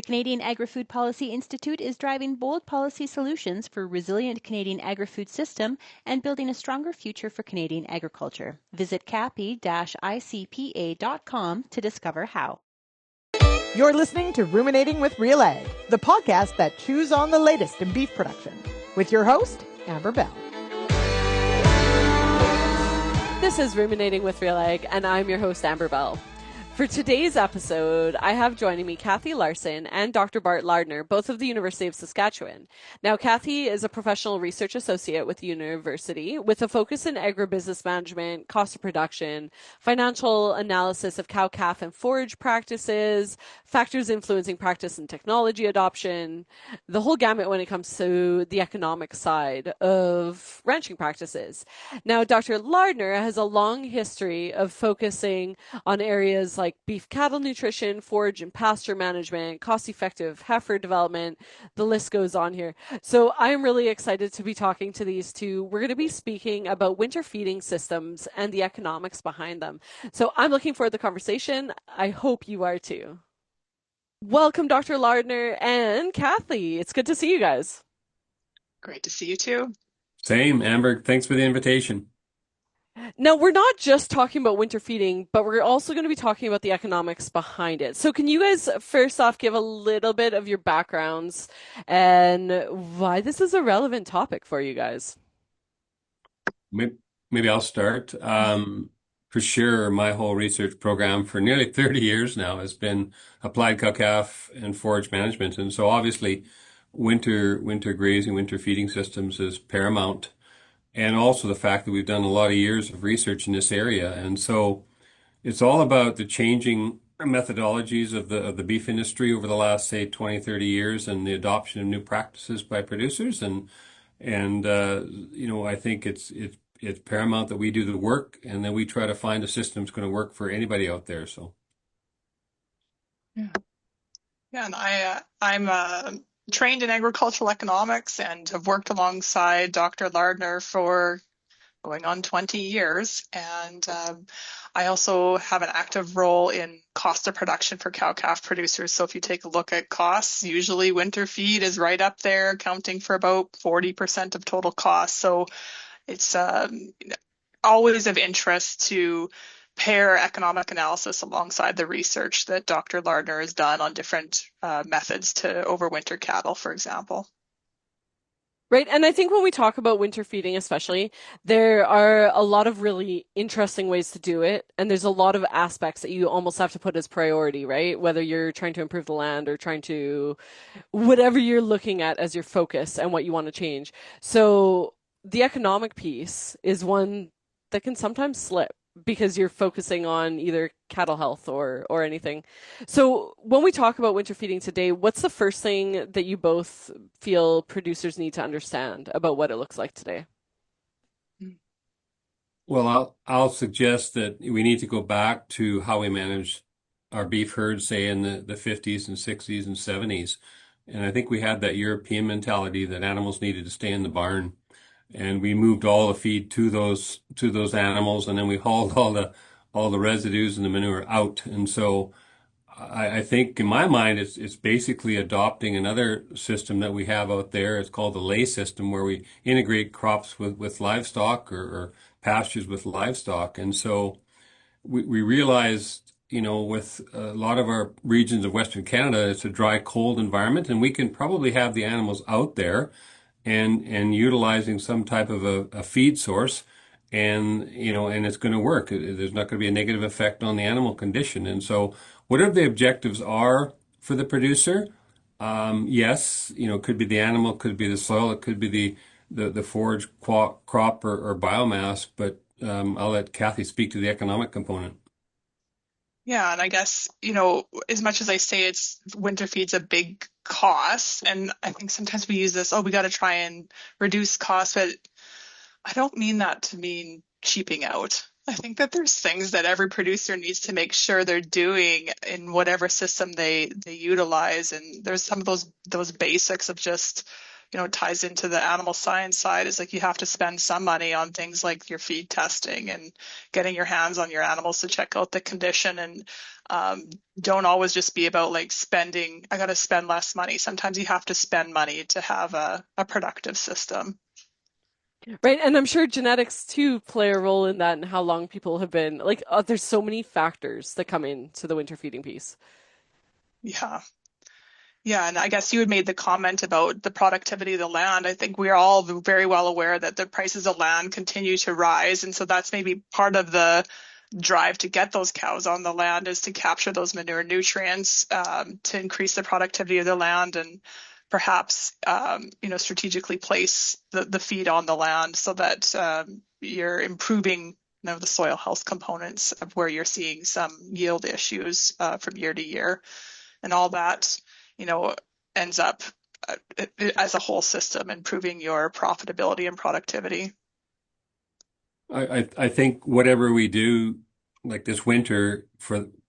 The Canadian Agri-Food Policy Institute is driving bold policy solutions for a resilient Canadian agri-food system and building a stronger future for Canadian agriculture. Visit capi-icpa.com to discover how. You're listening to Ruminating with RealAg, the podcast that chews on the latest in beef production, with your host, Amber Bell. This is Ruminating with RealAg, and I'm your host, Amber Bell. For today's episode, I have joining me Kathy Larson and Dr. Bart Lardner, both of the University of Saskatchewan. Now, Kathy is a professional research associate with the university with a focus in agribusiness management, cost of production, financial analysis of cow, calf, and forage practices, factors influencing practice and technology adoption, the whole gamut when it comes to the economic side of ranching practices. Now, Dr. Lardner has a long history of focusing on areas like beef cattle nutrition, forage and pasture management, cost-effective heifer development. The list goes on here. So I'm really excited to be talking to these two. We're going to be speaking about winter feeding systems and the economics behind them. So I'm looking forward to the conversation. I hope you are too. Welcome, Dr. Lardner and Kathy. It's good to see you guys. Great to see you too. Same, Amber. Thanks for the invitation. Now, we're not just talking about winter feeding, but we're also going to be talking about the economics behind it. So can you guys first off give a little bit of your backgrounds and why this is a relevant topic for you guys? Maybe I'll start. For sure, my whole research program for nearly 30 years now has been applied cow-calf and forage management. And so obviously winter grazing, winter feeding systems is paramount. And also the fact that we've done a lot of years of research in this area. And so it's all about the changing methodologies of the beef industry over the last, say, 20, 30 years and the adoption of new practices by producers. And I think it's paramount that we do the work and then we try to find a system that's going to work for anybody out there. So. Yeah, and I'm trained in agricultural economics and have worked alongside Dr. Lardner for going on 20 years. And I also have an active role in cost of production for cow-calf producers. So if you take a look at costs, usually winter feed is right up there, accounting for about 40% of total costs. So it's always of interest to pair economic analysis alongside the research that Dr. Lardner has done on different methods to overwinter cattle, for example. Right. And I think when we talk about winter feeding, especially, there are a lot of really interesting ways to do it. And there's a lot of aspects that you almost have to put as priority, right? Whether you're trying to improve the land or trying to, whatever you're looking at as your focus and what you want to change. So the economic piece is one that can sometimes slip, because you're focusing on either cattle health or anything. So when we talk about winter feeding today, what's the first thing that you both feel producers need to understand about what it looks like today? Well, I'll suggest that we need to go back to how we managed our beef herds, say in the 50s and 60s and 70s. And I think we had that European mentality that animals needed to stay in the barn. And we moved all the feed to those animals, and then we hauled all the residues and the manure out. And so I think in my mind it's basically adopting another system that we have out there. It's called the lay system, where we integrate crops with livestock or pastures with livestock. And so we realized, with a lot of our regions of Western Canada, it's a dry, cold environment, and we can probably have the animals out there and utilizing some type of a feed source, and it's going to work. There's not going to be a negative effect on the animal condition. And so whatever the objectives are for the producer, yes, it could be the animal, could be the soil, it could be the forage crop or biomass, but I'll let Kathy speak to the economic component. Yeah, and I guess, as much as I say it's winter feed's a big cost, and I think sometimes we use this, we got to try and reduce costs, but I don't mean that to mean cheaping out. I think that there's things that every producer needs to make sure they're doing in whatever system they utilize, and there's some of those basics of just ties into the animal science side, is like you have to spend some money on things like your feed testing and getting your hands on your animals to check out the condition, and don't always just be about like spending, I got to spend less money. Sometimes you have to spend money to have a productive system. Right, and I'm sure genetics too play a role in that and how long people have been like, there's so many factors that come into the winter feeding piece. Yeah. Yeah, and I guess you had made the comment about the productivity of the land. I think we're all very well aware that the prices of land continue to rise. And so that's maybe part of the drive to get those cows on the land, is to capture those manure nutrients, to increase the productivity of the land, and perhaps strategically place the feed on the land so that you're improving the soil health components of where you're seeing some yield issues from year to year, and all that ends up as a whole system improving your profitability and productivity. I think whatever we do, like this winter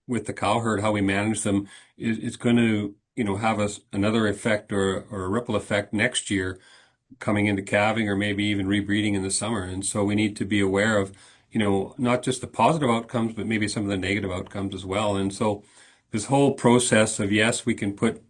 with the cow herd, how we manage them is going to, have another effect or a ripple effect next year coming into calving or maybe even rebreeding in the summer. And so we need to be aware of, not just the positive outcomes, but maybe some of the negative outcomes as well. And so this whole process of, yes, we can put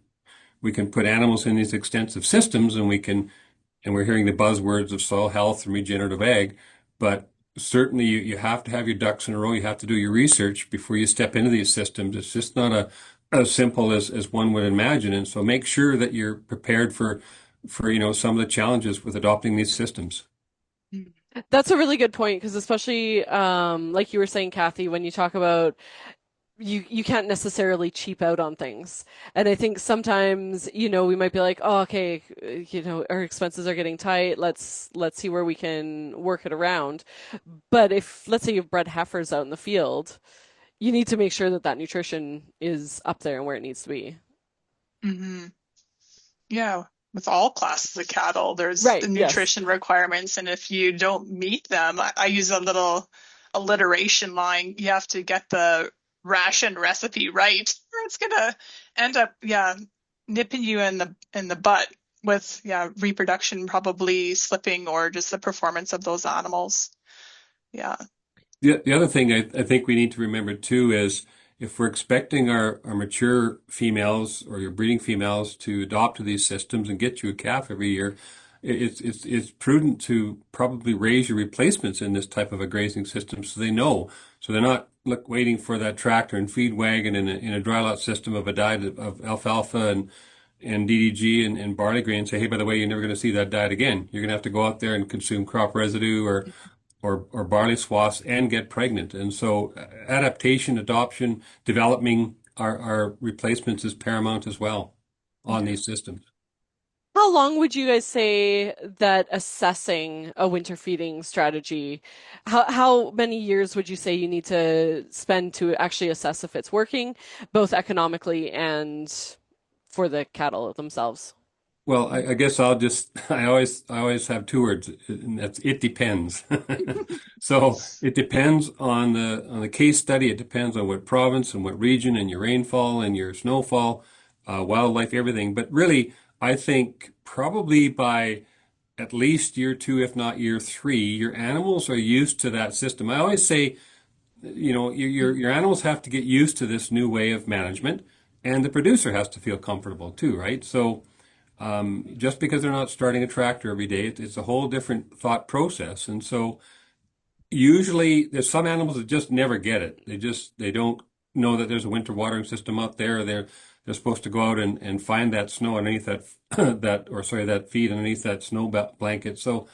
animals in these extensive systems, and we're hearing the buzzwords of soil health and regenerative ag, but certainly you have to have your ducks in a row. You have to do your research before you step into these systems. It's just not as simple as one would imagine. And so make sure that you're prepared for some of the challenges with adopting these systems. That's a really good point, because especially like you were saying, Kathy, when you talk about you can't necessarily cheap out on things. And I think sometimes, we might be like, oh, okay, our expenses are getting tight. Let's see where we can work it around. But if, let's say, you've bred heifers out in the field, you need to make sure that nutrition is up there and where it needs to be. Mm-hmm. Yeah, with all classes of cattle, there's Right, the yes. nutrition requirements, and if you don't meet them, I use a little alliteration line. You have to get the ration recipe right, or it's gonna end up, nipping you in the butt with, reproduction probably slipping, or just the performance of those animals. Yeah. The other thing I think we need to remember too is if we're expecting our mature females or your breeding females to adopt to these systems and get you a calf every year, it's prudent to probably raise your replacements in this type of a grazing system so they know. So they're not waiting for that tractor and feed wagon in a dry lot system of a diet of alfalfa and DDG and barley grain and say, hey, by the way, you're never going to see that diet again. You're going to have to go out there and consume crop residue or barley swaths and get pregnant. And so adaptation, adoption, developing our replacements is paramount as well on these systems. How long would you guys say that assessing a winter feeding strategy, how many years would you say you need to spend to actually assess if it's working, both economically and for the cattle themselves? Well, I guess I always have two words, and that's it depends. So it depends on the case study. It depends on what province and what region and your rainfall and your snowfall, wildlife, everything. But really, I think probably by at least year two, if not year three, your animals are used to that system. I always say, your animals have to get used to this new way of management, and the producer has to feel comfortable too, right? So just because they're not starting a tractor every day, it's a whole different thought process. And so usually there's some animals that just never get it. They don't know that there's a winter watering system out there. Or they're supposed to go out and find that snow underneath that that feed underneath that snow blanket. So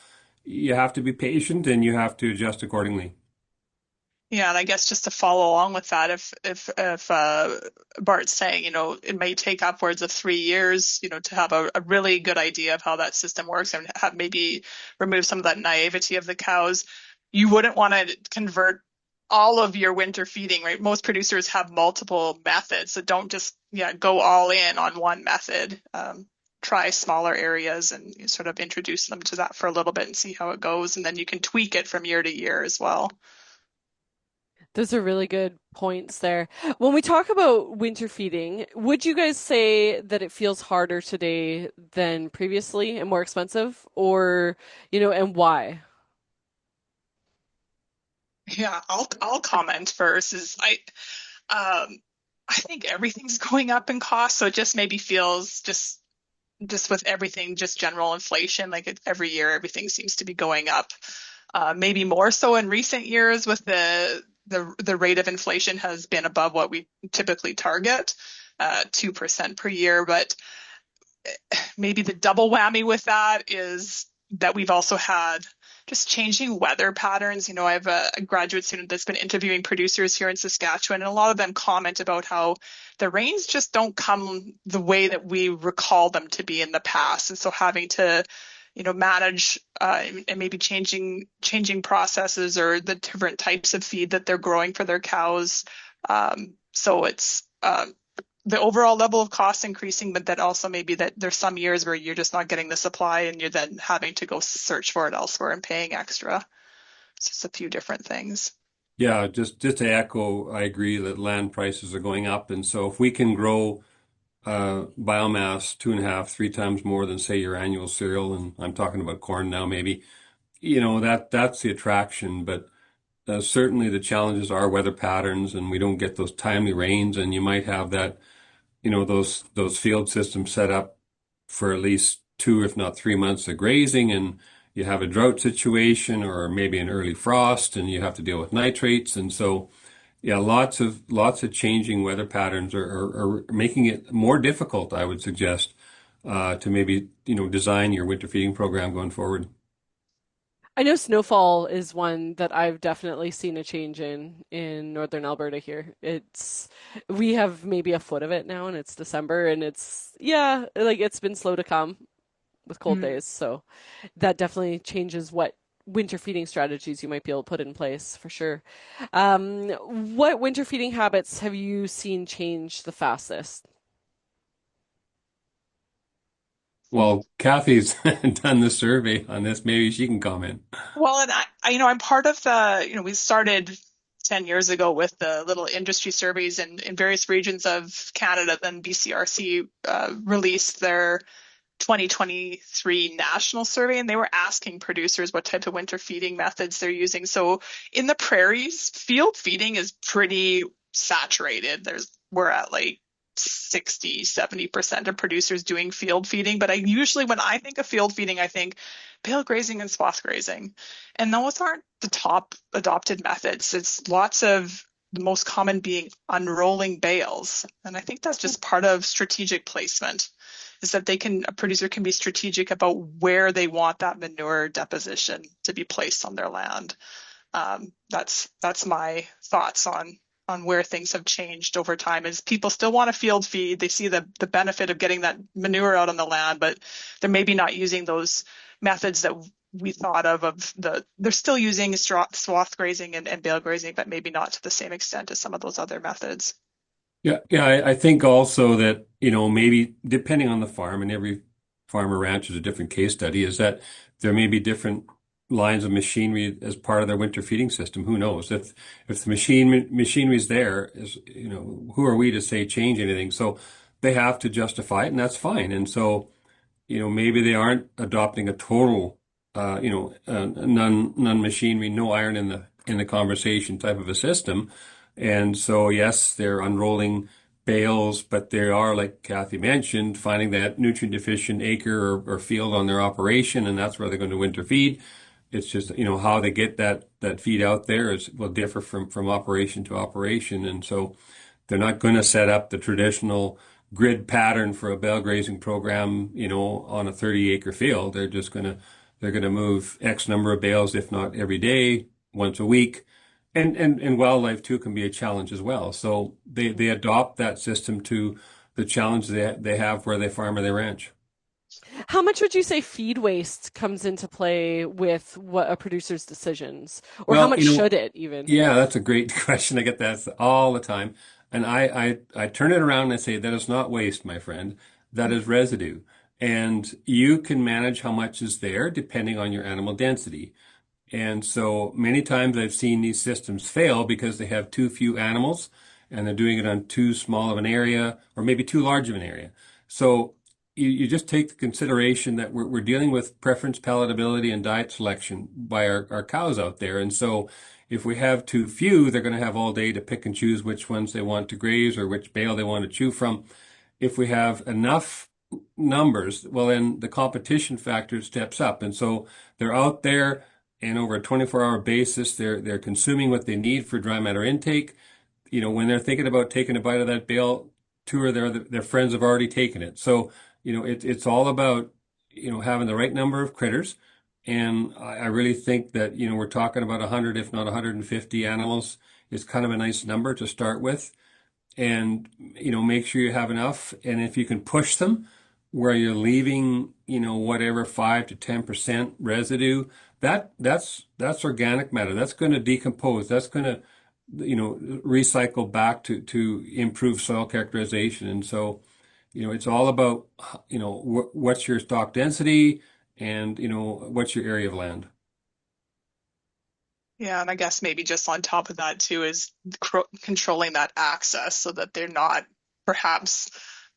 you have to be patient and you have to adjust accordingly. Yeah, and I guess just to follow along with that, if Bart's saying, it may take upwards of 3 years, to have a really good idea of how that system works and have maybe remove some of that naivety of the cows, you wouldn't want to convert all of your winter feeding, right? Most producers have multiple methods, so don't just go all in on one method. Try smaller areas and sort of introduce them to that for a little bit and see how it goes, and then you can tweak it from year to year as well. Those are really good points there. When we talk about winter feeding, would you guys say that it feels harder today than previously and more expensive? Or, and why? Yeah, I'll comment first. Um I think everything's going up in cost, so it just maybe feels just with everything, just general inflation, like every year everything seems to be going up. Maybe more so in recent years with the rate of inflation has been above what we typically target, 2% per year. But maybe the double whammy with that is that we've also had just changing weather patterns. I have a graduate student that's been interviewing producers here in Saskatchewan, and a lot of them comment about how the rains just don't come the way that we recall them to be in the past. And so having to, manage and maybe changing processes or the different types of feed that they're growing for their cows. So it's the overall level of cost increasing, but that also maybe that there's some years where you're just not getting the supply and you're then having to go search for it elsewhere and paying extra. It's just a few different things. Yeah, just to echo, I agree that land prices are going up, and so if we can grow biomass 2.5, 3 times more than say your annual cereal, and I'm talking about corn now, maybe, that's the attraction. But certainly the challenges are weather patterns, and we don't get those timely rains, and you might have that, those field systems set up for at least 2, if not 3 months of grazing, and you have a drought situation or maybe an early frost, and you have to deal with nitrates, and so yeah, lots of changing weather patterns are making it more difficult, I would suggest, to maybe design your winter feeding program going forward. I know snowfall is one that I've definitely seen a change in northern Alberta here. We have maybe a foot of it now and it's December and yeah, like it's been slow to come with cold Mhm. days. So that definitely changes what winter feeding strategies you might be able to put in place for sure. What winter feeding habits have you seen change the fastest? Well, Kathy's done the survey on this. Maybe she can comment. Well, and I'm part of we started 10 years ago with the little industry surveys in various regions of Canada. Then BCRC released their 2023 national survey, and they were asking producers what type of winter feeding methods they're using. So in the prairies, field feeding is pretty saturated. We're at like 60-70% of producers doing field feeding. But when I think of field feeding, I think bale grazing and swath grazing. And those aren't the top adopted methods. It's lots of the most common being unrolling bales. And I think that's just part of strategic placement, is that a producer can be strategic about where they want that manure deposition to be placed on their land. That's my thoughts on where things have changed over time. Is people still want a field feed? They see the benefit of getting that manure out on the land, but they're maybe not using those methods that we thought of they're still using swath grazing and bale grazing, but maybe not to the same extent as some of those other methods. Yeah, I think also that, maybe depending on the farm, and every farm or ranch is a different case study, is that there may be different lines of machinery as part of their winter feeding system. Who knows? If the machinery is there, who are we to say change anything? So they have to justify it, and that's fine. And so, maybe they aren't adopting a total, none machinery, no iron in the conversation type of a system. And so, yes, they're unrolling bales, but they are, like Kathy mentioned, finding that nutrient deficient acre or field on their operation, and that's where they're going to winter feed. It's just, how they get that feed out there will differ from operation to operation. And so they're not going to set up the traditional grid pattern for a bale grazing program, on a 30-acre field. They're going to move X number of bales, if not every day, once a week. And wildlife too can be a challenge as well. So they adopt that system to the challenge they have where they farm or they ranch. How much would you say feed waste comes into play with what a producer's decisions, or how Well, much should it even? yeah, that's a great question. I get that all the time. And I turn it around and I say, that is not waste, my friend. That is residue. And you can manage how much is there depending on your animal density. And so many times I've seen these systems fail because they have too few animals and they're doing it on too small of an area or maybe too large of an area. So you just take the consideration that we're dealing with preference, palatability, and diet selection by our cows out there. And so if we have too few, they're going to have all day to pick and choose which ones they want to graze or which bale they want to chew from. If we have enough numbers, well, then the competition factor steps up. And so they're out there and over a 24-hour basis, they're consuming what they need for dry matter intake. When they're thinking about taking a bite of that bale, two of their friends have already taken it. So, it's all about, having the right number of critters. And I really think that, we're talking about 100, if not 150 animals is kind of a nice number to start with. And, make sure you have enough. And if you can push them where you're leaving, whatever 5 to 10% residue, that's organic matter. That's going to decompose. That's going to, recycle back to improve soil characterization. And so, it's all about, what's your stock density and, what's your area of land. Yeah, and I guess maybe just on top of that too is controlling that access so that they're not perhaps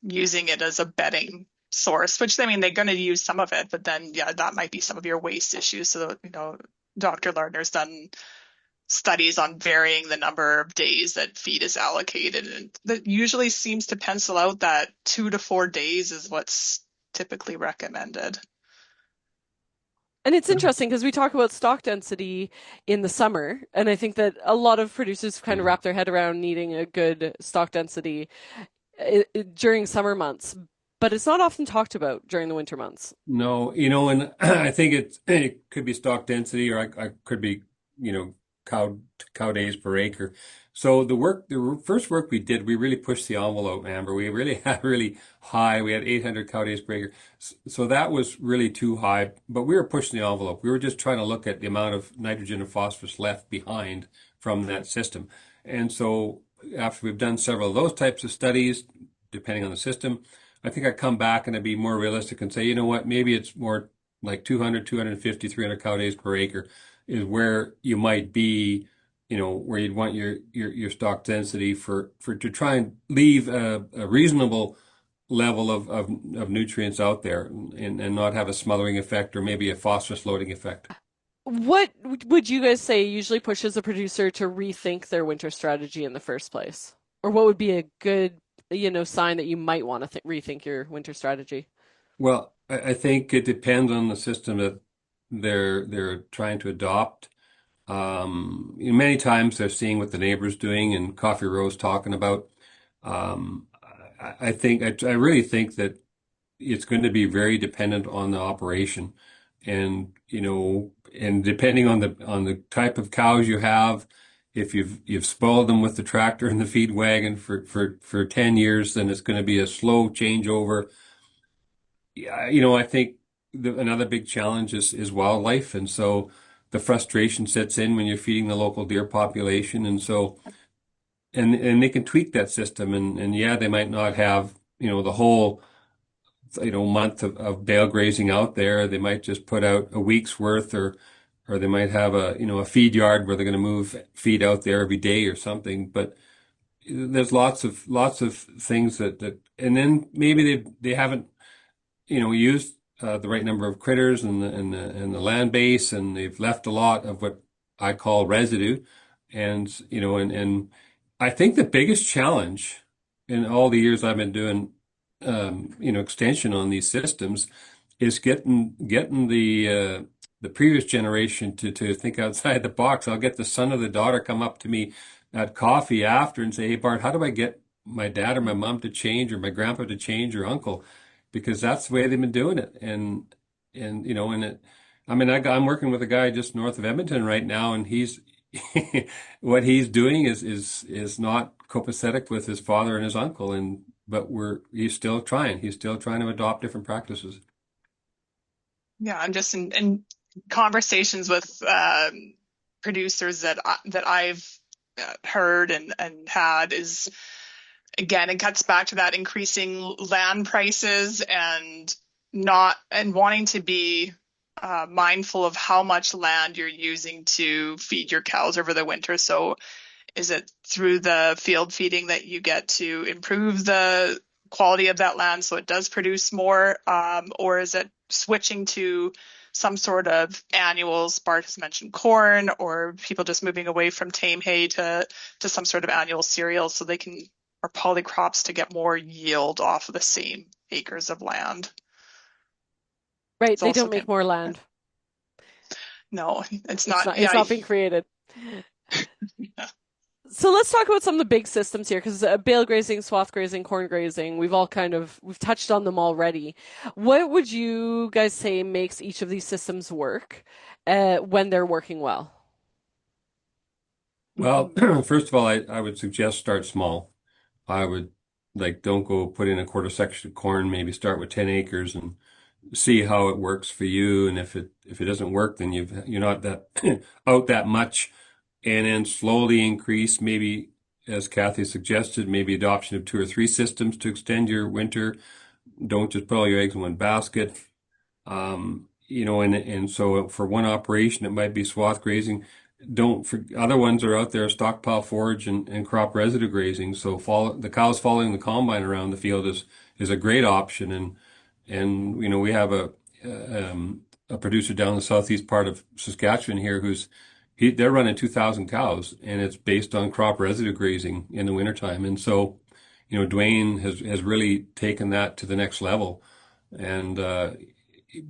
using it as a bedding source, which I mean, they're going to use some of it, but then, yeah, that might be some of your waste issues. So, Dr. Lardner's done studies on varying the number of days that feed is allocated. And that usually seems to pencil out that 2 to 4 days is what's typically recommended. And it's interesting because we talk about stock density in the summer, and I think that a lot of producers kind of wrap their head around needing a good stock density during summer months, but it's not often talked about during the winter months. No, and I think it could be stock density, or I could be, cow days per acre. So the first work we did, we really pushed the envelope, Amber. We really had really high. We had 800 cow days per acre. So that was really too high, but we were pushing the envelope. We were just trying to look at the amount of nitrogen and phosphorus left behind from that system. And so after we've done several of those types of studies, depending on the system, I think I'd come back and I'd be more realistic and say, you know what, maybe it's more like 200, 250, 300 cow days per acre is where you might be, where you'd want your stock density to try and leave a reasonable level of nutrients out there and not have a smothering effect or maybe a phosphorus loading effect. What would you guys say usually pushes a producer to rethink their winter strategy in the first place? Or what would be a good, sign that you might want to rethink your winter strategy? Well, I think it depends on the system that they're trying to adopt. Many times they're seeing what the neighbor's doing and Coffee Row's talking about. I really think that it's going to be very dependent on the operation, and and depending on the type of cows you have. If you've spoiled them with the tractor and the feed wagon for 10 years, then it's going to be a slow changeover. Yeah, I think another big challenge is wildlife, and so the frustration sets in when you're feeding the local deer population, and so and they can tweak that system, and yeah, they might not have the whole month of bale grazing out there. They might just put out a week's worth, or they might have a feed yard where they're going to move feed out there every day or something. But there's lots of things and then maybe they haven't used the right number of critters and the land base, and they've left a lot of what I call residue. And and I think the biggest challenge in all the years I've been doing extension on these systems is getting the previous generation to think outside the box. I'll get the son or the daughter come up to me at coffee after and say, "Hey Bart, how do I get my dad or my mom to change, or my grandpa to change, or uncle?" Because that's the way they've been doing it. And I'm working with a guy just north of Edmonton right now, and he's what he's doing is not copacetic with his father and his uncle, but he's still trying. He's still trying to adopt different practices. Yeah, I'm just in conversations with producers that I've heard and had is, again, it cuts back to that increasing land prices and wanting to be mindful of how much land you're using to feed your cows over the winter. So is it through the field feeding that you get to improve the quality of that land so it does produce more? Or is it switching to some sort of annuals? Bart has mentioned corn, or people just moving away from tame hay to some sort of annual cereal so they can, or polycrops to get more yield off of the same acres of land. Right, It's they also don't make more land. No, it's not. It's not being created. Yeah. So let's talk about some of the big systems here, because bale grazing, swath grazing, corn grazing, we've touched on them already. What would you guys say makes each of these systems work when they're working well? Well, first of all, I would suggest start small. I would don't go put in a quarter section of corn, maybe start with 10 acres and see how it works for you. And if it doesn't work, then you're not that out that much, and then slowly increase, maybe as Kathy suggested, maybe adoption of 2 or 3 systems to extend your winter. Don't just put all your eggs in one basket. And so for one operation, it might be swath grazing. Don't for other ones are out there, stockpile forage and crop residue grazing. So the cows following the combine around the field is a great option. And we have a producer down in the southeast part of Saskatchewan here they're running 2,000 cows, and it's based on crop residue grazing in the wintertime. And so, Dwayne has really taken that to the next level. And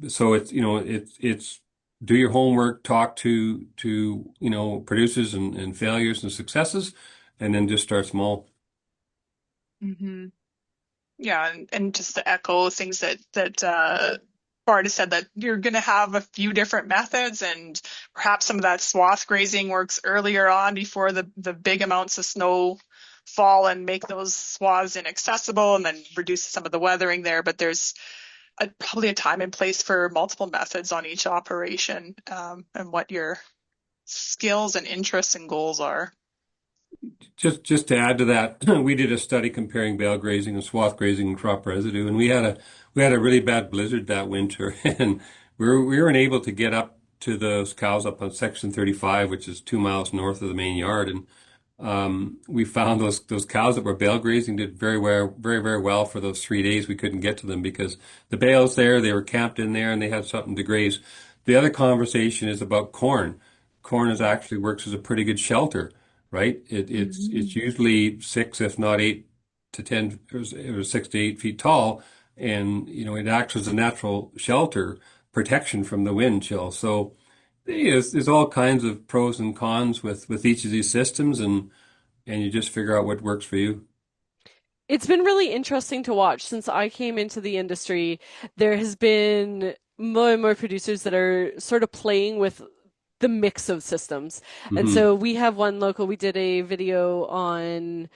so it's do your homework, talk to producers and failures and successes, and then just start small. Mm-hmm. Yeah, and just to echo things that Bart has said, that you're going to have a few different methods, and perhaps some of that swath grazing works earlier on before the big amounts of snow fall and make those swaths inaccessible, and then reduce some of the weathering there. But there's probably a time and place for multiple methods on each operation, and what your skills and interests and goals are. Just to add to that, we did a study comparing bale grazing and swath grazing and crop residue, and we had a really bad blizzard that winter, and we weren't able to get up to those cows up on section 35, which is 2 miles north of the main yard, and we found those cows that were bale grazing did very well, very, very well for those 3 days. We couldn't get to them because the bale's there, they were camped in there, and they had something to graze. The other conversation is about corn. Corn actually works as a pretty good shelter, right? It's usually 6, if not 8 to 10, or 6 to 8 feet tall, and it acts as a natural shelter, protection from the wind chill. So there's all kinds of pros and cons with each of these systems, and you just figure out what works for you. It's been really interesting to watch since I came into the industry. There has been more and more producers that are sort of playing with the mix of systems. And so we have one local, we did a video on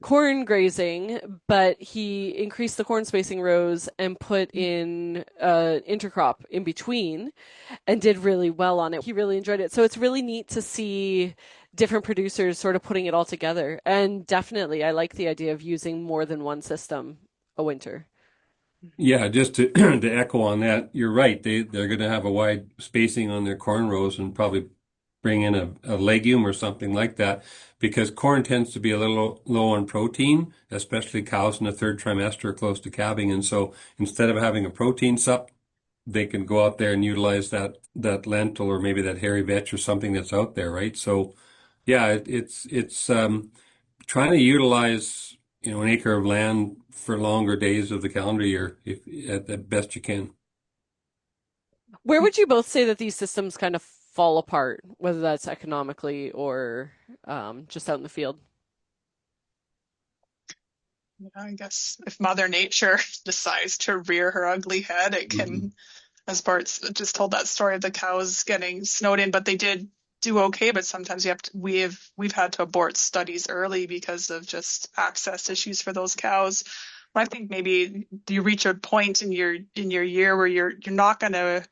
corn grazing, but he increased the corn spacing rows and put in intercrop in between and did really well on it. He really enjoyed it. So it's really neat to see different producers sort of putting it all together. And definitely, I like the idea of using more than one system a winter. Yeah, just to to echo on that, you're right. They're going to have a wide spacing on their corn rows and probably bring in a legume or something like that, because corn tends to be a little low on protein, especially cows in the 3rd trimester close to calving. And so instead of having a protein sup, they can go out there and utilize that lentil or maybe that hairy vetch or something that's out there, right? So yeah, it's trying to utilize an acre of land for longer days of the calendar year, if at the best you can. Where would you both say that these systems kind of fall apart, whether that's economically or just out in the field? I guess if Mother Nature decides to rear her ugly head, it can, as Bart's just told that story of the cows getting snowed in, but they did do okay. But sometimes we've had to abort studies early because of just access issues for those cows. But I think maybe you reach a point in your year where you're not going to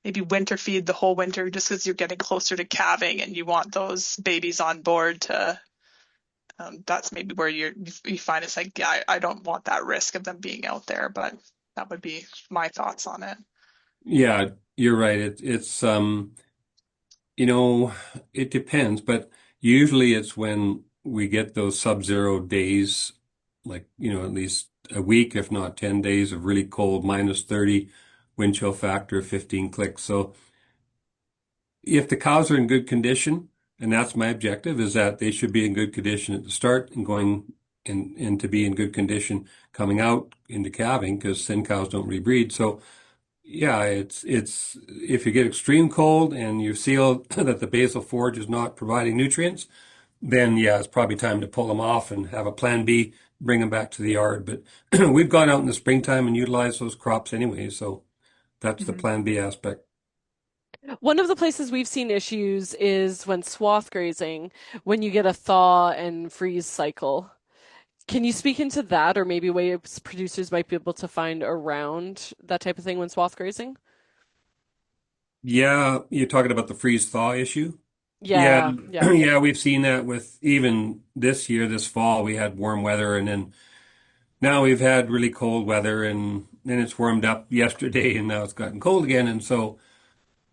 maybe winter feed the whole winter, just because you're getting closer to calving and you want those babies on board to. That's maybe where you find it's like, yeah, I don't want that risk of them being out there, but that would be my thoughts on it. Yeah, you're right. You know, it depends, but usually it's when we get those sub-zero days, like, at least a week, if not 10 days of really cold, -30, wind chill factor of 15 clicks. So if the cows are in good condition, and that's my objective, is that they should be in good condition at the start and going and to be in good condition coming out into calving, because thin cows don't rebreed. So yeah, it's if you get extreme cold and you feel that the basal forage is not providing nutrients, then yeah, it's probably time to pull them off and have a plan B, bring them back to the yard. But we've gone out in the springtime and utilized those crops anyway, so that's the Mhm. plan B aspect. One of the places we've seen issues is when swath grazing, when you get a thaw and freeze cycle. Can you speak into that, or maybe ways producers might be able to find around that type of thing when swath grazing? Yeah, you're talking about the freeze thaw issue? Yeah, Yeah, yeah. yeah, we've seen that with even this year, this fall, we had warm weather, and then now we've had really cold weather, and then it's warmed up yesterday, and now it's gotten cold again. And so,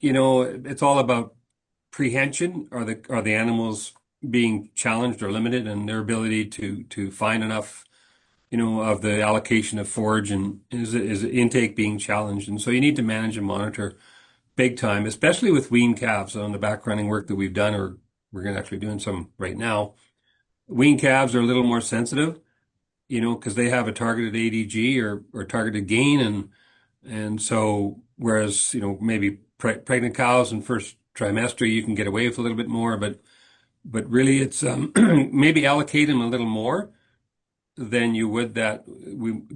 it's all about prehension. Are the animals being challenged or limited in their ability to find enough, of the allocation of forage, and is intake being challenged? And so you need to manage and monitor big time, especially with wean calves on the back running work that we've done, or we're going to actually doing some right now. Wean calves are a little more sensitive, because they have a targeted ADG or targeted gain, and so whereas maybe pregnant cows in first trimester you can get away with a little bit more, but really it's maybe allocate them a little more than you would that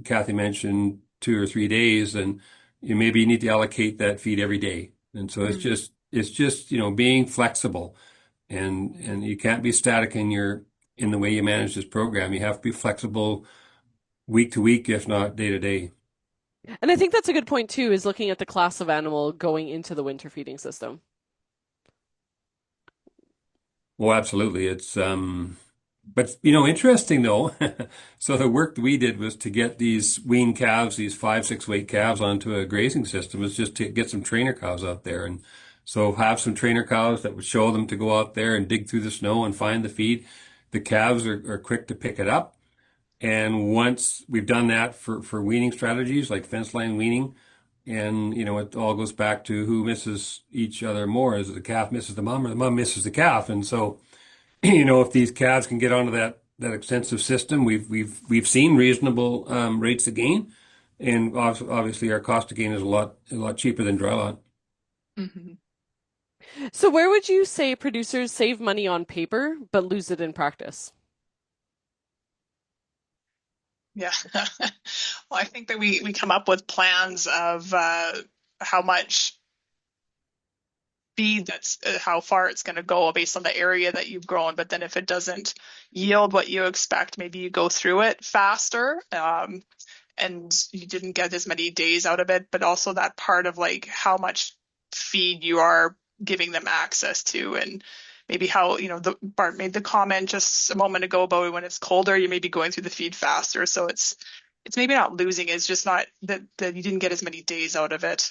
Kathy mentioned 2 or 3 days, and maybe you need to allocate that feed every day. And so it's just being flexible, and you can't be static in the way you manage this program. You have to be flexible week to week, if not day to day. And I think that's a good point too, is looking at the class of animal going into the winter feeding system. Well, absolutely. But interesting though. So the work that we did was to get these wean calves, these 5, 6 weight calves onto a grazing system, was just to get some trainer cows out there. And so have some trainer cows that would show them to go out there and dig through the snow and find the feed. The calves are quick to pick it up. And once we've done that for weaning strategies like fence line weaning, and it all goes back to who misses each other more. Is it the calf misses the mom, or the mom misses the calf? And so, if these calves can get onto that extensive system, we've seen reasonable rates of gain, and obviously our cost of gain is a lot cheaper than dry lot. Mhm. So where would you say producers save money on paper but lose it in practice? Yeah. Well, I think that we come up with plans of how much feed how far it's going to go based on the area that you've grown. But then if it doesn't yield what you expect, maybe you go through it faster. And you didn't get as many days out of it, but also that part of like how much feed you are giving them access to, and maybe how, Bart made the comment just a moment ago about when it's colder, you may be going through the feed faster. So it's maybe not losing, it's just not that you didn't get as many days out of it.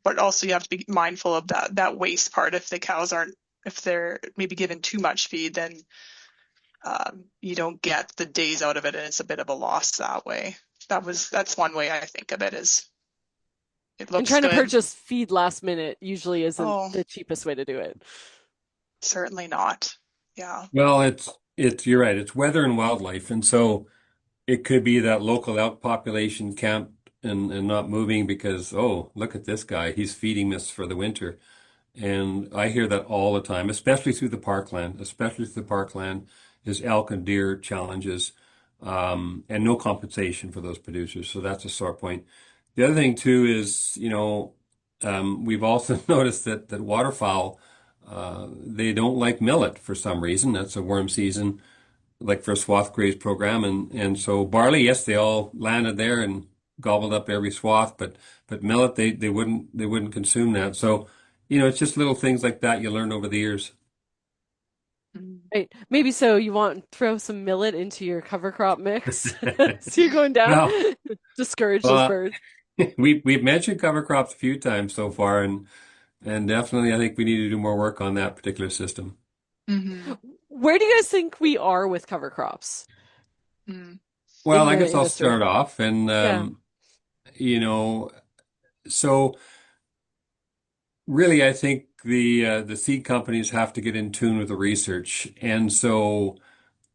But also you have to be mindful of that waste part. If they're maybe given too much feed, then you don't get the days out of it, and it's a bit of a loss that way. That's one way I think of it, is it And looks trying to good. purchase feed last minute usually isn't Oh, the cheapest way to do it. certainly not. Yeah. Well, you're right. It's weather and wildlife, and so it could be that local elk population camped and not moving because, oh, look at this guy, he's feeding us for the winter. And I hear that all the time, especially through the parkland, is elk and deer challenges, and no compensation for those producers. So that's a sore point. The other thing too is, we've also noticed that waterfowl, they don't like millet for some reason. That's a worm season, like for a swath graze program, and so barley, yes, they all landed there and gobbled up every swath, but millet, they wouldn't consume that. So, it's just little things like that you learn over the years. Mm. Right. Maybe so you want to throw some millet into your cover crop mix. So you're going down, Well, discourage those uh, birds. We've mentioned cover crops a few times so far, and definitely I think we need to do more work on that particular system. Mm-hmm. Where do you guys think we are with cover crops Mm. Well, in I the guess I'll industry? start off, and Yeah. you know, so really, I think the seed companies have to get in tune with the research, and so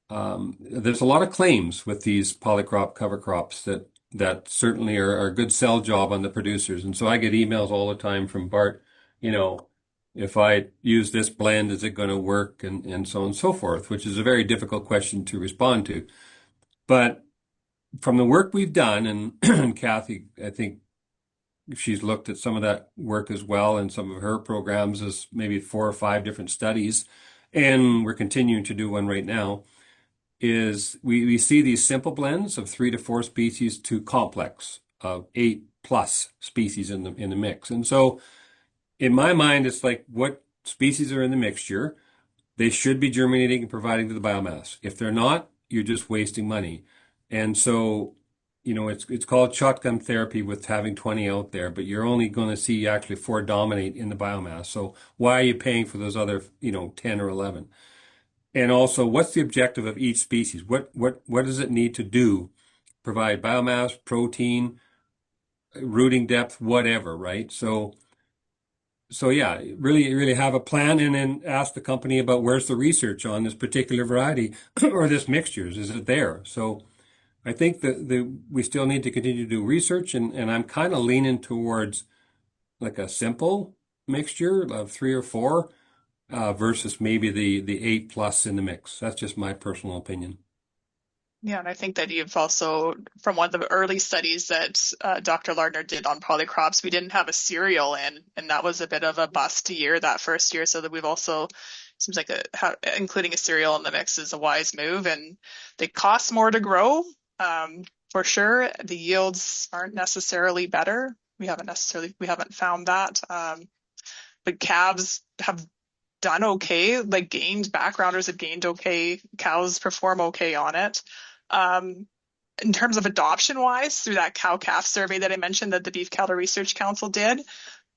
there's a lot of claims with these polycrop cover crops that certainly are a good sell job on the producers. And so I get emails all the time from Bart, you know, if I use this blend, is it going to work? And so on and so forth, which is a very difficult question to respond to. But from the work we've done, and Kathy, I think she's looked at some of that work as well in some of her programs as maybe 4 or 5 different studies, and we're continuing to do one right now is we see these simple blends of 3 to 4 species to complex of 8+ species in the mix. And so in my mind, it's like what species are in the mixture. They should be germinating and providing to the biomass. If they're not, you're just wasting money. And so, it's called shotgun therapy with having 20 out there, but you're only going to see actually 4 dominate in the biomass. So why are you paying for those other, 10 or 11? And also, what's the objective of each species? What does it need to do? Provide biomass, protein, rooting depth, whatever, right? So yeah, really have a plan and then ask the company about where's the research on this particular variety or this mixtures. Is it there? So I think that we still need to continue to do research and I'm kind of leaning towards like a simple mixture of 3 or 4 versus maybe the 8+ in the mix. That's just my personal opinion. Yeah, and I think that you've also, from one of the early studies that Dr. Lardner did on polycrops, we didn't have a cereal in, and that was a bit of a bust year that first year. So that we've also, seems like including a cereal in the mix is a wise move, and they cost more to grow, for sure. The yields aren't necessarily better. We haven't found that. But calves have done okay, like backgrounders have gained okay, cows perform okay on it. Um, in terms of adoption wise, through that cow calf survey that I mentioned that the Beef Cattle Research Council did,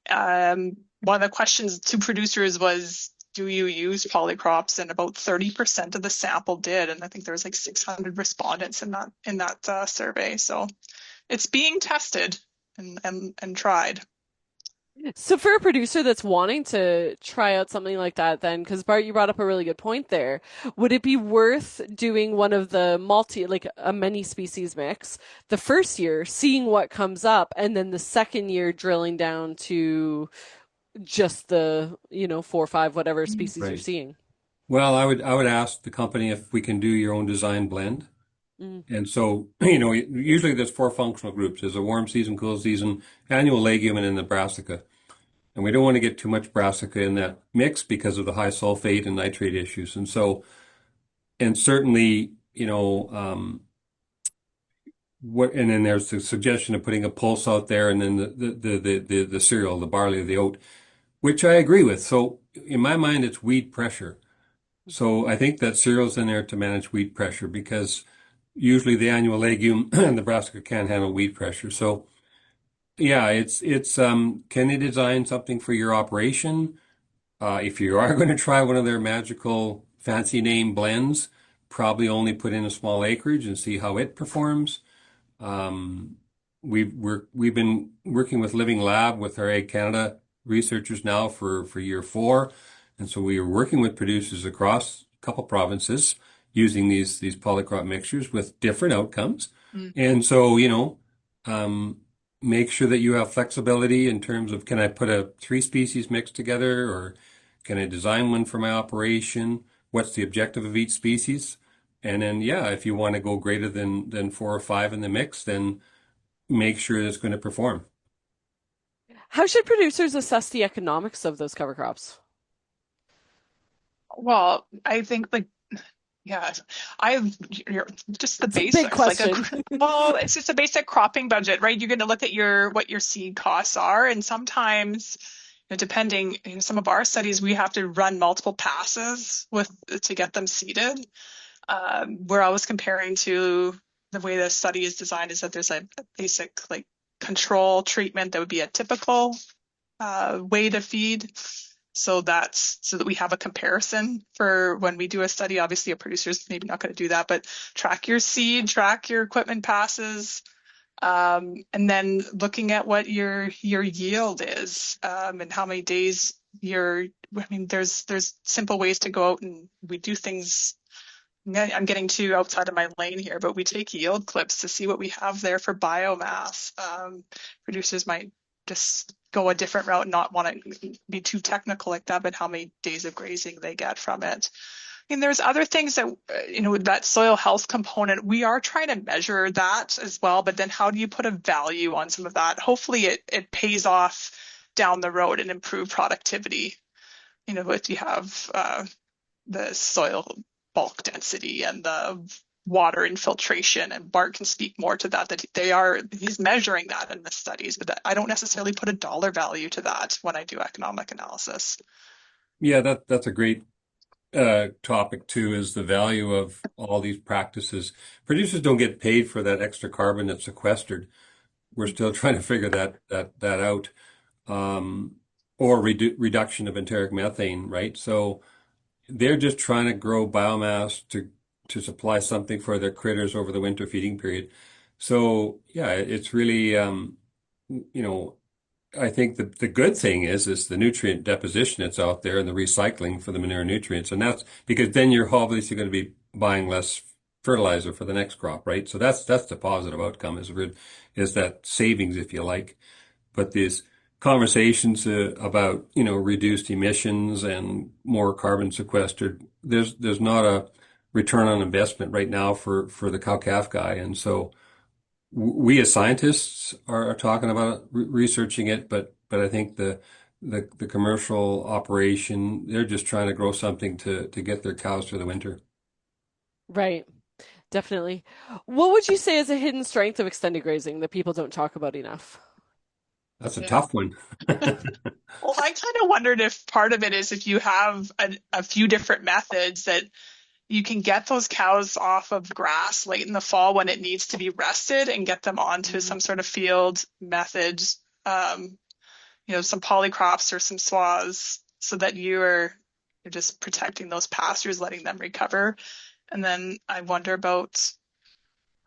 one of the questions to producers was, do you use polycrops? And about 30% of the sample did. And I think there was like 600 respondents in that survey. So it's being tested and tried. So for a producer that's wanting to try out something like that, then, because Bart, you brought up a really good point there, would it be worth doing one of the like a many species mix the first year, seeing what comes up, and then the second year drilling down to just the, 4 or 5, whatever species you're Right. seeing? Well, I would ask the company if we can do your own design blend. Mm. And so, usually there's 4 functional groups. There's a warm season, cool season, annual legume, and then the brassica. And we don't want to get too much brassica in that mix because of the high sulfate and nitrate issues. And so, and certainly, and then there's the suggestion of putting a pulse out there and then the cereal, the barley, the oat, which I agree with. So in my mind, it's weed pressure. So I think that cereal's in there to manage weed pressure because usually the annual legume and the brassica can't handle weed pressure. So yeah, can they design something for your operation? If you are going to try one of their magical fancy name blends, probably only put in a small acreage and see how it performs. Um, we've been working with Living Lab with our Ag Canada researchers now for year 4, and so we are working with producers across a couple provinces using these polycrop mixtures with different outcomes. Mm. And so, um, make sure that you have flexibility in terms of can I put a 3 species mix together or can I design one for my operation? What's the objective of each species? And then, yeah, if you want to go greater than 4 or 5 in the mix, then make sure it's going to perform. How should producers assess the economics of those cover crops? Well, I think like, yeah, you're just the It's a big basics. question. Well, it's just a basic cropping budget, right? You're going to look at what your seed costs are, and sometimes, depending, some of our studies, we have to run multiple passes to get them seeded. Where I was comparing to the way the study is designed is that there's a basic like control treatment that would be a typical way to feed. So that we have a comparison for when we do a study. Obviously, a producer's maybe not going to do that, but track your seed, track your equipment passes, and then looking at what your yield is, and how many days there's simple ways to go out and we do things. I'm getting too outside of my lane here, but we take yield clips to see what we have there for biomass. Producers might just go a different route and not want to be too technical like that, but how many days of grazing they get from it. And there's other things that, with that soil health component, we are trying to measure that as well, but then how do you put a value on some of that? Hopefully it pays off down the road and improve productivity. If you have the soil bulk density and the water infiltration, and Bart can speak more to that he's measuring that in the studies, but I don't necessarily put a dollar value to that when I do economic analysis. Yeah, that's a great topic too, is the value of all these practices. Producers don't get paid for that extra carbon that's sequestered. We're still trying to figure that out. Or reduction of enteric methane, right? So they're just trying to grow biomass to supply something for their critters over the winter feeding period. So yeah, it's really I think the good thing is the nutrient deposition that's out there and the recycling for the manure nutrients, and that's because then you're obviously going to be buying less fertilizer for the next crop, right? So that's the positive outcome is that savings, if you like. But these conversations about reduced emissions and more carbon sequestered, there's not a return on investment right now for the cow-calf guy, and so we as scientists are talking about it, researching it, but I think the commercial operation, they're just trying to grow something to get their cows through the winter. Right. Definitely. What would you say is a hidden strength of extended grazing that people don't talk about enough? That's a Yeah. tough one. Well, I kind of wondered if part of it is if you have a few different methods that you can get those cows off of grass late in the fall when it needs to be rested and get them onto some sort of field method, some polycrops or some swaths, so that you're just protecting those pastures, letting them recover. And then I wonder about,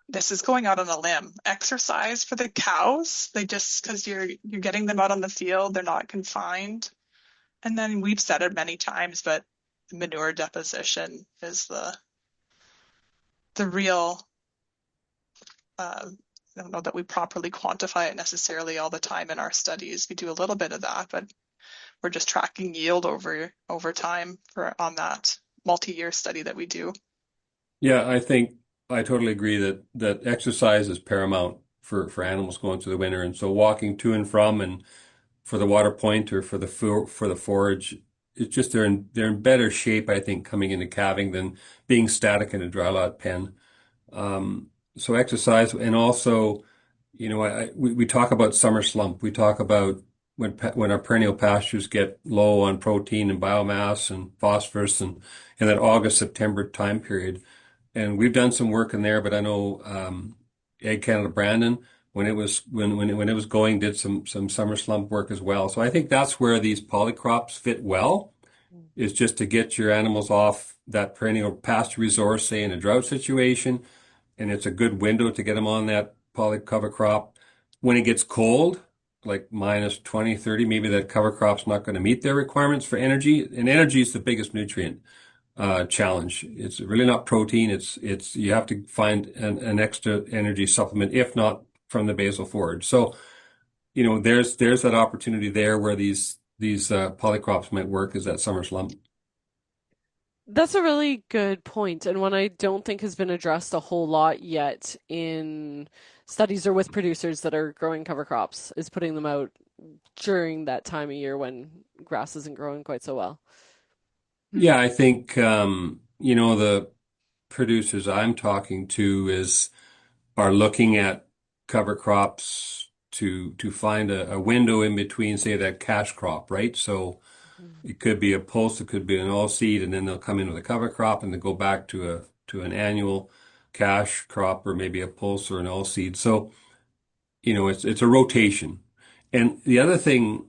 this is going out on a limb, exercise for the cows. Because you're getting them out on the field, they're not confined. And then we've said it many times, but manure deposition is the real, I don't know that we properly quantify it necessarily all the time in our studies. We do a little bit of that, but we're just tracking yield over time on that multi-year study that we do. Yeah, I think I totally agree that exercise is paramount for animals going through the winter, and so walking to and from, and for the water point or for the forage, it's just they're in better shape, I think, coming into calving than being static in a dry lot pen. So exercise, and also, we talk about summer slump. We talk about when our perennial pastures get low on protein and biomass and phosphorus, and in that August-September time period. And we've done some work in there, but I know Ag Canada Brandon, when it was going, did some summer slump work as well. So I think that's where these polycrops fit well, is just to get your animals off that perennial pasture resource, say in a drought situation, and it's a good window to get them on that poly cover crop. When it gets cold, like minus 20, 30, maybe that cover crop's not going to meet their requirements for energy, and energy is the biggest nutrient challenge. It's really not protein. It's you have to find an extra energy supplement, if not from the basal forage. So, there's that opportunity there where these polycrops might work, is that summer slump. That's a really good point, and one I don't think has been addressed a whole lot yet in studies or with producers that are growing cover crops, is putting them out during that time of year when grass isn't growing quite so well. Yeah, I think the producers I'm talking to are looking at cover crops to find a window in between, say, that cash crop, right? So it could be a pulse, it could be an all seed, and then they'll come in with a cover crop and then go back to an annual cash crop, or maybe a pulse or an all seed. So, it's a rotation. And the other thing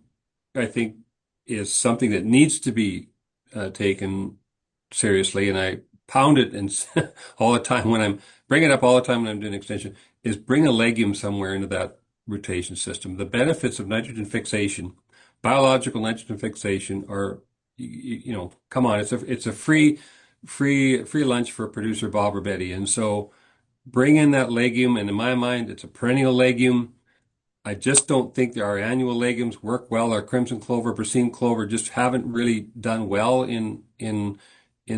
I think is something that needs to be taken seriously, and I pound it and all the time when I'm bring it up all the time when I'm doing extension, is bring a legume somewhere into that rotation system. The benefits of nitrogen fixation, biological nitrogen fixation, are come on, it's a free lunch for producer Bob or Betty, and so bring in that legume. And in my mind, it's a perennial legume. I just don't think our annual legumes work well. Our crimson clover, Brazilian clover just haven't really done well in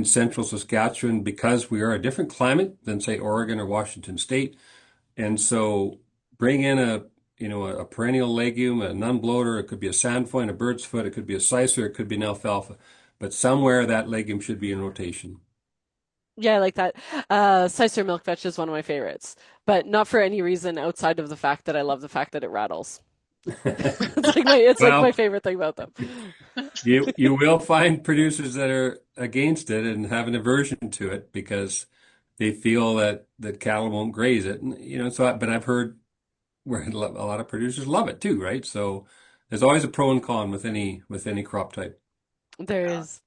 central Saskatchewan because we are a different climate than say Oregon or Washington State. And so bring in a perennial legume, an unbloater. It could be a sandfoin, a bird's foot. It could be a sicer. It could be an alfalfa. But somewhere that legume should be in rotation. Yeah, I like that. Sicer milk vetch is one of my favorites, but not for any reason outside of the fact that I love the fact that it rattles. It's like my favorite thing about them. You will find producers that are against it and have an aversion to it because they feel that cattle won't graze it. And, but I've heard where a lot of producers love it too, right? So there's always a pro and con with any crop type. There is.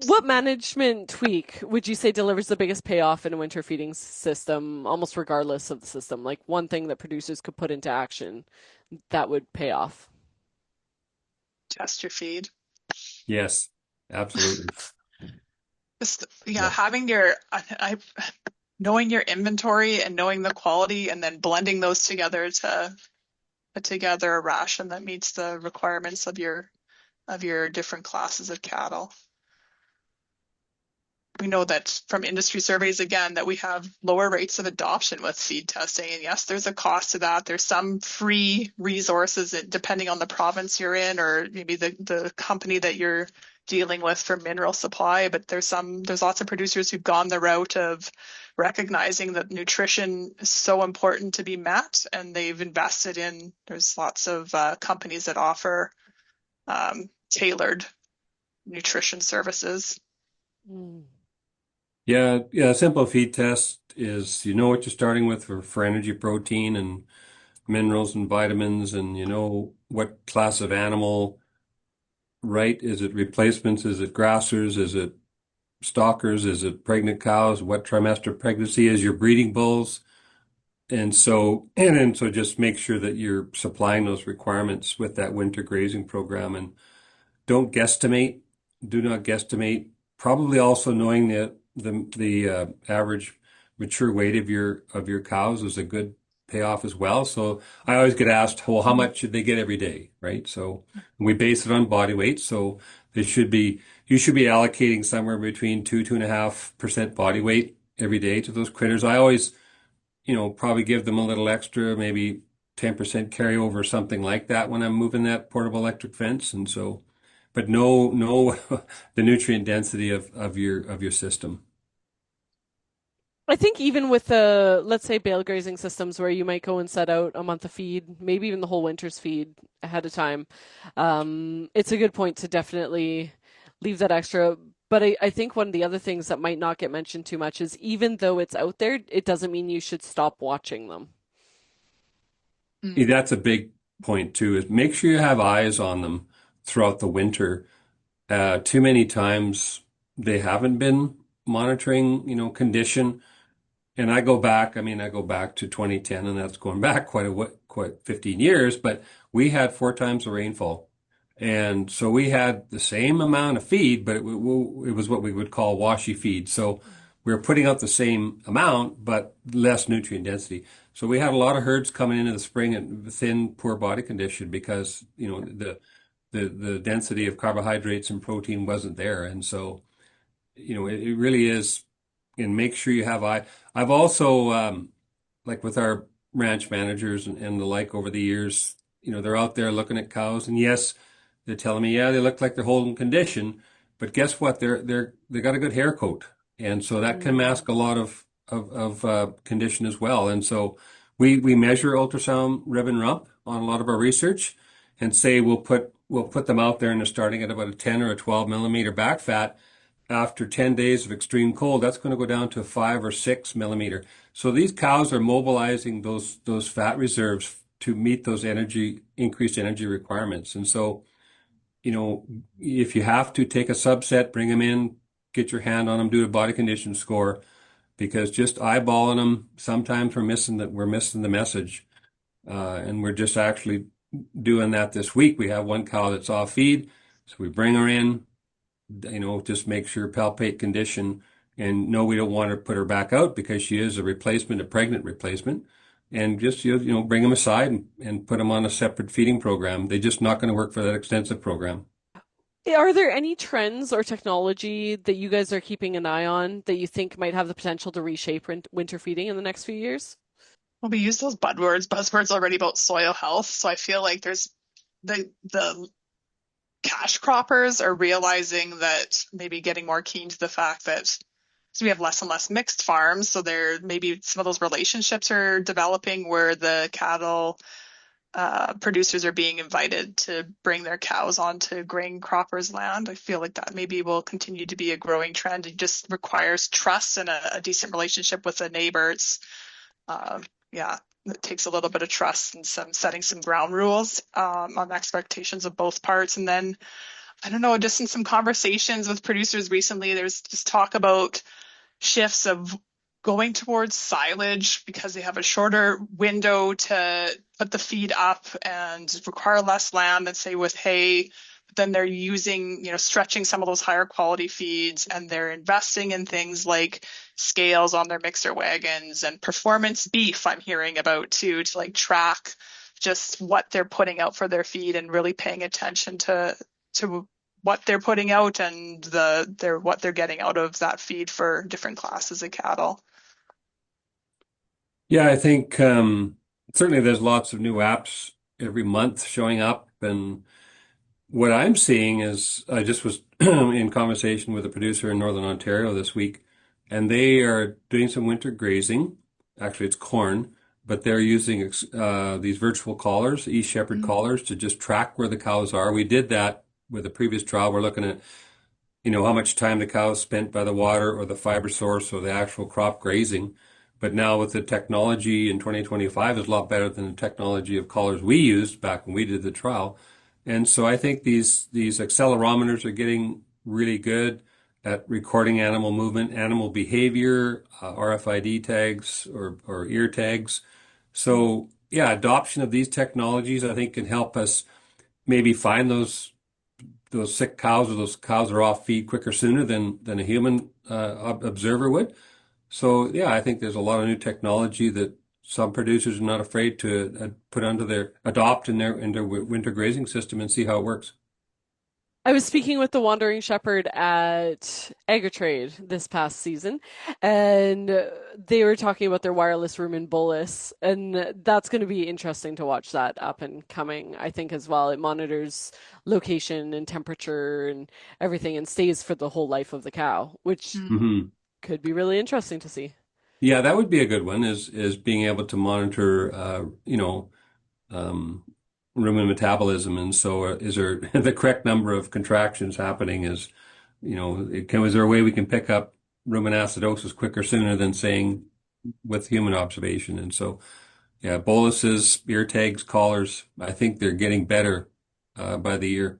What management tweak would you say delivers the biggest payoff in a winter feeding system, almost regardless of the system? Like one thing that producers could put into action that would pay off? Test your feed. Yes, absolutely. Having knowing your inventory and knowing the quality and then blending those together to put together a ration that meets the requirements of your different classes of cattle. We know that from industry surveys, again, that we have lower rates of adoption with feed testing. And yes, there's a cost to that. There's some free resources depending on the province you're in or maybe the company that you're dealing with for mineral supply. But there's lots of producers who've gone the route of recognizing that nutrition is so important to be met. And they've invested there's lots of companies that offer tailored nutrition services. Mm. Yeah, a simple feed test is you know what you're starting with for energy, protein, and minerals and vitamins, and you know what class of animal, right? Is it replacements? Is it grassers? Is it stockers? Is it pregnant cows? What trimester pregnancy is your breeding bulls? And so just make sure that you're supplying those requirements with that winter grazing program and don't guesstimate. Do not guesstimate. Probably also knowing that the average mature weight of your cows is a good payoff as well. So I always get asked, well, how much should they get every day, right? So we base it on body weight. So you should be allocating somewhere between 2.5% body weight every day to those critters. I always, probably give them a little extra, maybe 10% carryover or something like that when I'm moving that portable electric fence. And so, but know the nutrient density of your system. I think even with the, let's say, bale grazing systems where you might go and set out a month of feed, maybe even the whole winter's feed ahead of time, it's a good point to definitely leave that extra. But I think one of the other things that might not get mentioned too much is even though it's out there, it doesn't mean you should stop watching them. Yeah, that's a big point too, is make sure you have eyes on them throughout the winter. Too many times they haven't been monitoring, condition. And I go back to 2010, and that's going back quite 15 years, but we had 4 times the rainfall. And so we had the same amount of feed, but it was what we would call washy feed. So we were putting out the same amount, but less nutrient density. So we had a lot of herds coming into the spring and thin, poor body condition because, the density of carbohydrates and protein wasn't there. And so, it really is, and make sure you have eye. I've also, like with our ranch managers and the like over the years, they're out there looking at cows, and yes, they're telling me, yeah, they look like they're holding condition, but guess what? They got a good hair coat, and so that can mask a lot of condition as well. And so we measure ultrasound rib and rump on a lot of our research, and say we'll put them out there and they're starting at about a 10 or a 12 millimeter back fat. after 10 days of extreme cold, that's going to go down to 5 or 6 millimeter. So these cows are mobilizing those fat reserves to meet those increased energy requirements. And so, if you have to take a subset, bring them in, get your hand on them, do a body condition score, because just eyeballing them, sometimes we're missing the message. And we're just actually doing that this week. We have one cow that's off feed, so we bring her in, just make sure palpate condition. And no, we don't want to put her back out because she is a pregnant replacement. And just, bring them aside and put them on a separate feeding program. They're just not going to work for that extensive program. Are there any trends or technology that you guys are keeping an eye on that you think might have the potential to reshape winter feeding in the next few years? Well, we use those buzzwords already about soil health. So I feel like there's the cash croppers are realizing that maybe getting more keen to the fact that so we have less and less mixed farms. So there maybe some of those relationships are developing where the cattle producers are being invited to bring their cows onto grain croppers' land. I feel like that maybe will continue to be a growing trend. It just requires trust and a decent relationship with the neighbors. It takes a little bit of trust and setting some ground rules on expectations of both parts. And then, I don't know, just in some conversations with producers recently, there's just talk about shifts of going towards silage because they have a shorter window to put the feed up and require less land than say with hay. But then they're using, stretching some of those higher quality feeds, and they're investing in things like scales on their mixer wagons and performance beef I'm hearing about too, to like track just what they're putting out for their feed and really paying attention to what they're putting out and what they're getting out of that feed for different classes of cattle. Yeah, I think certainly there's lots of new apps every month showing up. And what I'm seeing is I just was in conversation with a producer in Northern Ontario this week, and they are doing some winter grazing. Actually, it's corn, but they're using these virtual collars, e-shepherd collars, to just track where the cows are. We did that with a previous trial. We're looking at, how much time the cows spent by the water or the fiber source or the actual crop grazing. But now with the technology in 2025 is a lot better than the technology of collars we used back when we did the trial. And so I think these accelerometers are getting really good at recording animal movement, animal behavior, RFID tags or ear tags. So yeah, adoption of these technologies I think can help us maybe find those sick cows or those cows that are off feed quicker sooner than a human observer would. So yeah, I think there's a lot of new technology that some producers are not afraid to adopt in their winter grazing system and see how it works. I was speaking with the wandering shepherd at Agritrade this past season, and they were talking about their wireless rumen bolus, and that's going to be interesting to watch that up and coming, I think, as well. It monitors location and temperature and everything and stays for the whole life of the cow, which could be really interesting to see. Yeah, that would be a good one, is being able to monitor, rumen metabolism. And so is there the correct number of contractions happening? Is there a way we can pick up rumen acidosis quicker sooner than saying with human observation? And so, yeah, boluses, ear tags, collars, I think they're getting better by the year.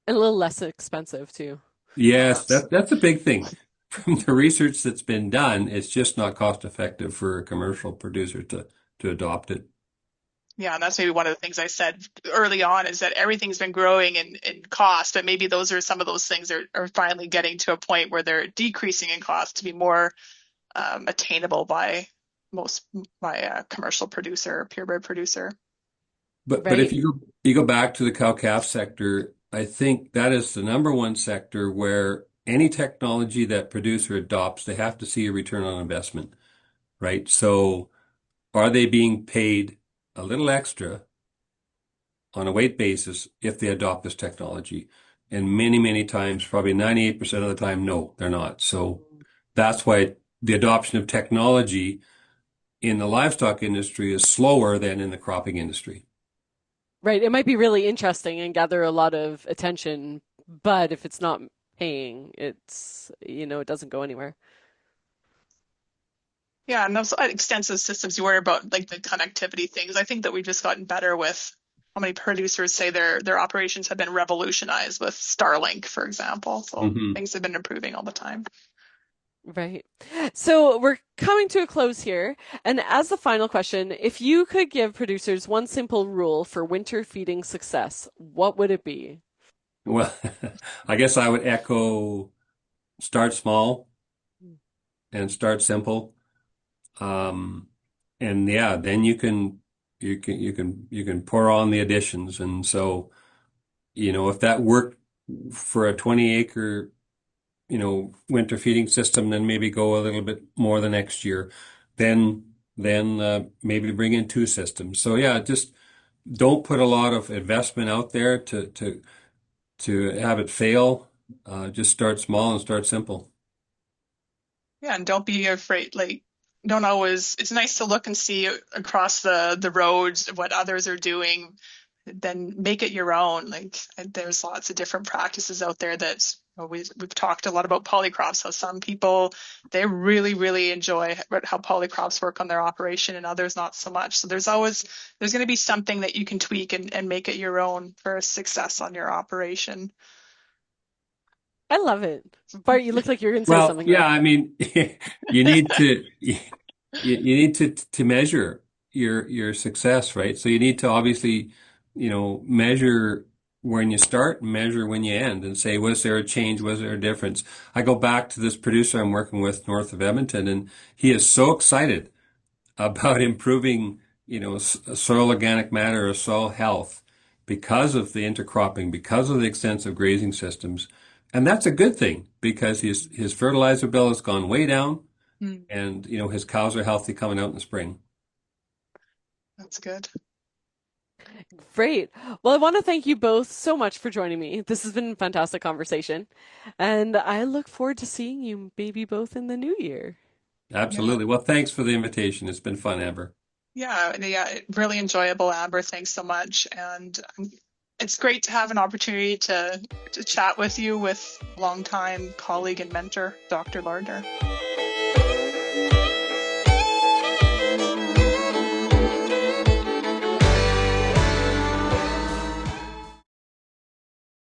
And a little less expensive too. Yes, that's a big thing. From the research that's been done, it's just not cost effective for a commercial producer to adopt it. Yeah, and that's maybe one of the things I said early on is that everything's been growing in cost, but maybe those are some of those things are finally getting to a point where they're decreasing in cost to be more attainable by a commercial producer or purebred producer. But if you go back to the cow-calf sector, I think that is the number one sector where any technology that producer adopts, they have to see a return on investment, right? So are they being paid a little extra on a weight basis if they adopt this technology? And many, many times, probably 98% of the time, no, they're not. So that's why the adoption of technology in the livestock industry is slower than in the cropping industry. Right. It might be really interesting and gather a lot of attention, but if it's not paying. It's, it doesn't go anywhere. Yeah, and those extensive systems, you worry about like the connectivity things. I think that we've just gotten better with how many producers say their operations have been revolutionized with Starlink, for example. So things have been improving all the time. Right. So we're coming to a close here. And as the final question, if you could give producers one simple rule for winter feeding success, what would it be? Well, I guess I would echo start small and start simple. And yeah, then you can pour on the additions. And so, if that worked for a 20 acre, winter feeding system, then maybe go a little bit more the next year. Then maybe bring in two systems. So yeah, just don't put a lot of investment out there to have it fail. Just start small and start simple. Yeah, and don't be afraid. Like, don't always. It's nice to look and see across the roads what others are doing. Then make it your own. Like, there's lots of different practices out there that we've talked a lot about polycrops. How some people they really really enjoy how polycrops work on their operation, and others not so much. So there's going to be something that you can tweak and make it your own for success on your operation. I love it. Bart, you look like you're going to say Well, something yeah, there. I mean, you need to you need to measure your success, right? So you need to obviously, measure when you start, measure when you end, and say, was there a change? Was there a difference? I go back to this producer I'm working with north of Edmonton, and he is so excited about improving, soil organic matter or soil health because of the intercropping, because of the extensive grazing systems. And that's a good thing because his fertilizer bill has gone way down and, his cows are healthy coming out in the spring. That's good. Great. Well, I want to thank you both so much for joining me. This has been a fantastic conversation. And I look forward to seeing you maybe both in the new year. Absolutely. Well, thanks for the invitation. It's been fun, Amber. Yeah, really enjoyable, Amber. Thanks so much. And it's great to have an opportunity to chat with you with longtime colleague and mentor, Dr. Lardner.